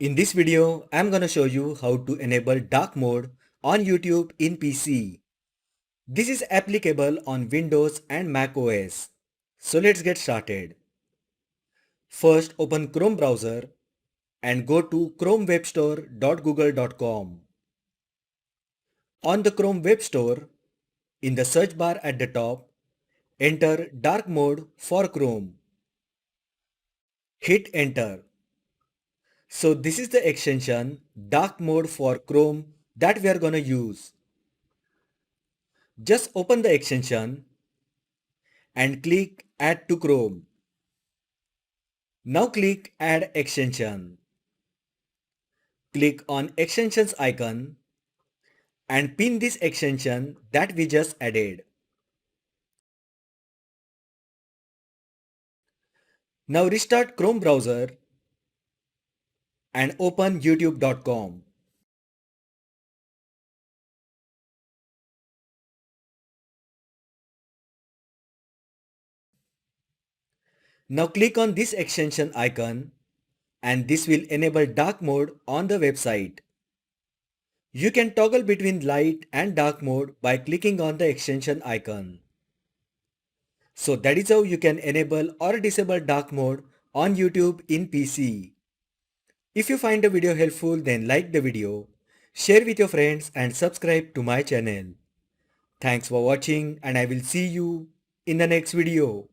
In this video, I'm gonna show you how to enable dark mode on YouTube in PC. This is applicable on Windows and Mac OS. So let's get started. First, open Chrome browser and go to chromewebstore.google.com. On the Chrome Web Store, in the search bar at the top, enter dark mode for Chrome. Hit enter. So this is the extension dark mode for Chrome that we are gonna use. Just open the extension and click Add to Chrome. Now click Add Extension. Click on Extensions icon and pin this extension that we just added. Now restart Chrome browser and open youtube.com. Now click on this extension icon and this will enable dark mode on the website. You can toggle between light and dark mode by clicking on the extension icon. So that is how you can enable or disable dark mode on YouTube in PC. If you find the video helpful, then like the video, share with your friends and subscribe to my channel. Thanks for watching and I will see you in the next video.